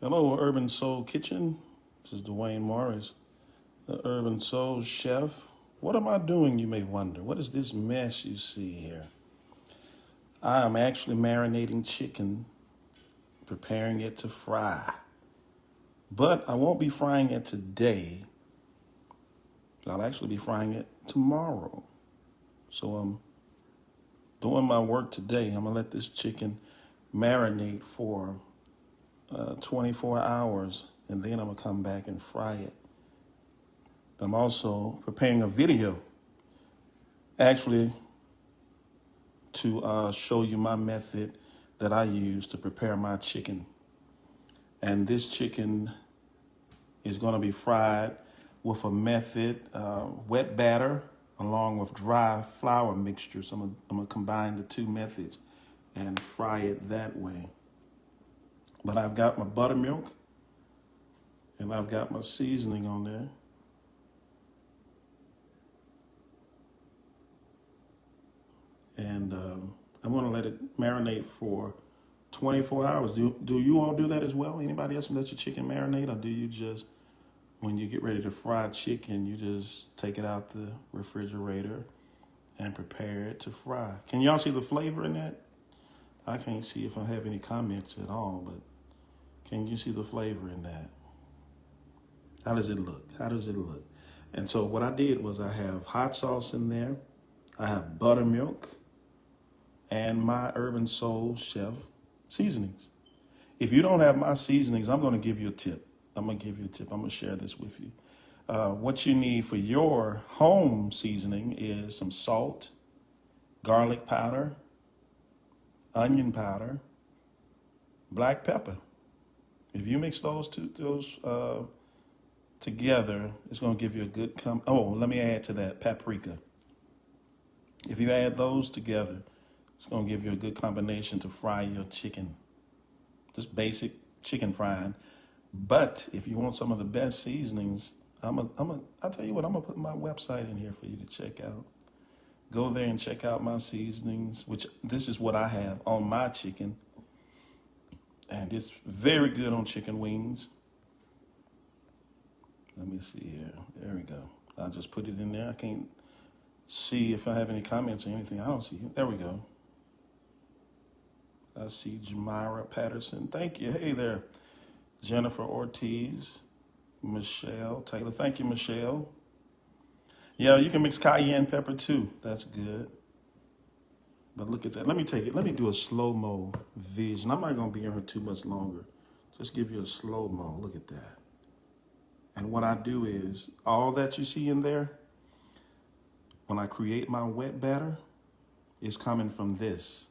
Hello, Urban Soul Kitchen. This is Dwayne Morris, the Urban Soul Chef. What am I doing, you may wonder? What is this mess you see here? I am actually marinating chicken, preparing it to fry. But I won't be frying it today. I'll actually be frying it tomorrow. So I'm doing my work today. I'm going to let this chicken marinate for 24 hours, and then I'm going to come back and fry it. I'm also preparing a video, actually, to show you my method that I use to prepare my chicken. And this chicken is going to be fried with a method, wet batter along with dry flour mixture. So I'm going to combine the two methods and fry it that way. But I've got my buttermilk and I've got my seasoning on there. And I'm going to let it marinate for 24 hours. Do you all do that as well? Anybody else let your chicken marinate, or do you just, when you get ready to fry chicken, you just take it out the refrigerator and prepare it to fry? Can y'all see the flavor in that? I can't see if I have any comments at all, but can you see the flavor in that? How does it look? How does it look? And so what I did was I have hot sauce in there. I have buttermilk and my Urban Soul Chef seasonings. If you don't have my seasonings, I'm going to give you a tip. I'm going to share this with you. What you need for your home seasoning is some salt, garlic powder, onion powder, black pepper. If you mix those together, it's going to give you a good let me add to that paprika. If you add those together, it's going to give you a good combination to fry your chicken. Just basic chicken frying. But if you want some of the best seasonings, I'll tell you what, I'm going to put my website in here for you to check out. Go there and check out my seasonings, which this is what I have on my chicken. And it's very good on chicken wings. Let me see here. There we go. I'll just put it in there. I can't see if I have any comments or anything. I don't see it. There we go. I see Jamira Patterson. Thank you. Hey there. Jennifer Ortiz. Michelle Taylor. Thank you, Michelle. Yeah, you can mix cayenne pepper too. That's good. But look at that. Let me take it. Let me do a slow-mo vision. I'm not going to be in here too much longer. Just give you a slow-mo. Look at that. And what I do is, all that you see in there, when I create my wet batter, is coming from this.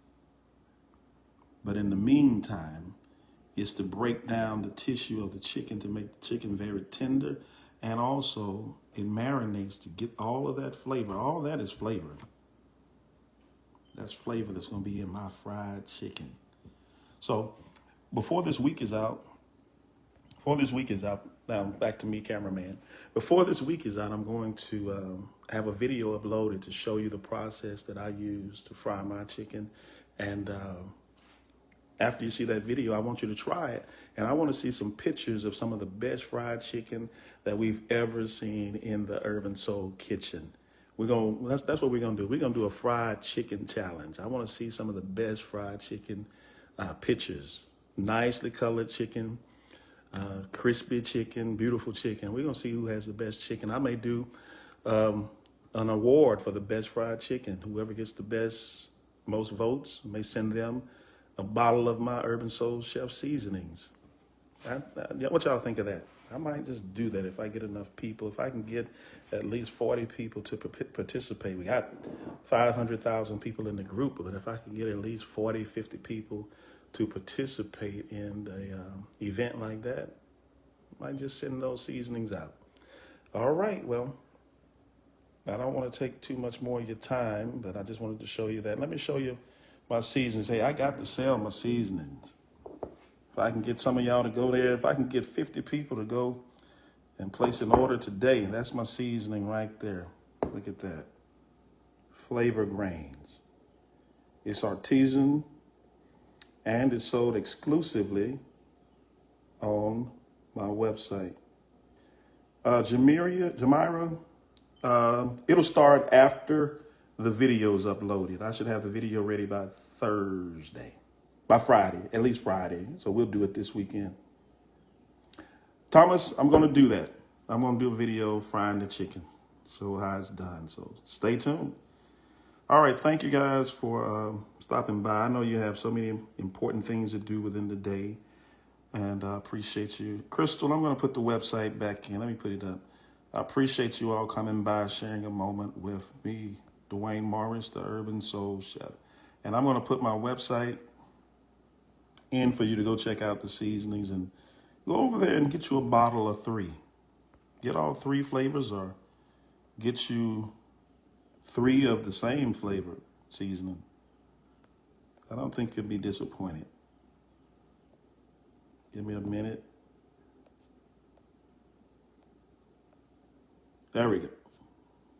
But in the meantime, it's to break down the tissue of the chicken to make the chicken very tender. And also, it marinates to get all of that flavor. All that is flavor. That's flavor that's going to be in my fried chicken. So, before this week is out, now back to me, cameraman. Before this week is out, I'm going to have a video uploaded to show you the process that I use to fry my chicken. And after you see that video, I want you to try it. And I want to see some pictures of some of the best fried chicken that we've ever seen in the Urban Soul Kitchen. That's what we're going to do. We're going to do a fried chicken challenge. I want to see some of the best fried chicken pictures. Nicely colored chicken, crispy chicken, beautiful chicken. We're going to see who has the best chicken. I may do an award for the best fried chicken. Whoever gets the most votes, may send them a bottle of my Urban Soul Chef seasonings. What y'all think of that? I might just do that if I get enough people. If I can get at least 40 people to participate. We got 500,000 people in the group, but if I can get at least 40, 50 people to participate in an event like that, I might just send those seasonings out. All right, well, I don't want to take too much more of your time, but I just wanted to show you that. Let me show you my seasonings. Hey, I got to sell my seasonings. If I can get some of y'all to go there, if I can get 50 people to go and place an order today, that's my seasoning right there. Look at that. Flavor Grains. It's artisan and it's sold exclusively on my website. Jamira, it'll start after the video is uploaded. I should have the video ready by Friday, at least Friday. So we'll do it this weekend. Thomas, I'm going to do that. I'm going to do a video frying the chicken. So how it's done. So stay tuned. All right. Thank you guys for stopping by. I know you have so many important things to do within the day. And I appreciate you. Crystal, I'm going to put the website back in. Let me put it up. I appreciate you all coming by, sharing a moment with me, Dwayne Morris, the Urban Soul Chef. And I'm going to put my website in for you to go check out the seasonings and go over there and get you a bottle of 3. Get all 3 flavors or get you 3 of the same flavor seasoning. I don't think you'll be disappointed. Give me a minute. There we go.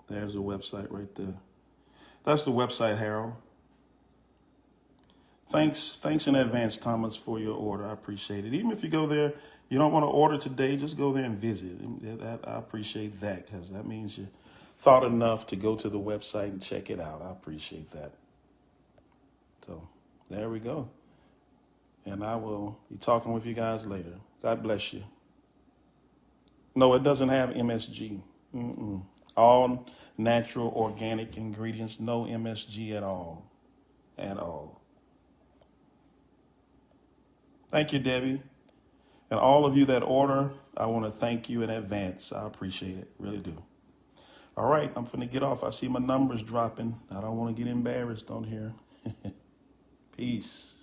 There's the website right there. That's the website, Harold. Thanks in advance, Thomas, for your order. I appreciate it. Even if you go there, you don't want to order today, just go there and visit. I appreciate that because that means you thought enough to go to the website and check it out. I appreciate that. So there we go. And I will be talking with you guys later. God bless you. No, it doesn't have MSG. All natural, organic ingredients, no MSG at all. At all. Thank you, Debbie. And all of you that order, I want to thank you in advance. I appreciate it. Really do. All right, I'm finna get off. I see my numbers dropping. I don't want to get embarrassed on here. Peace.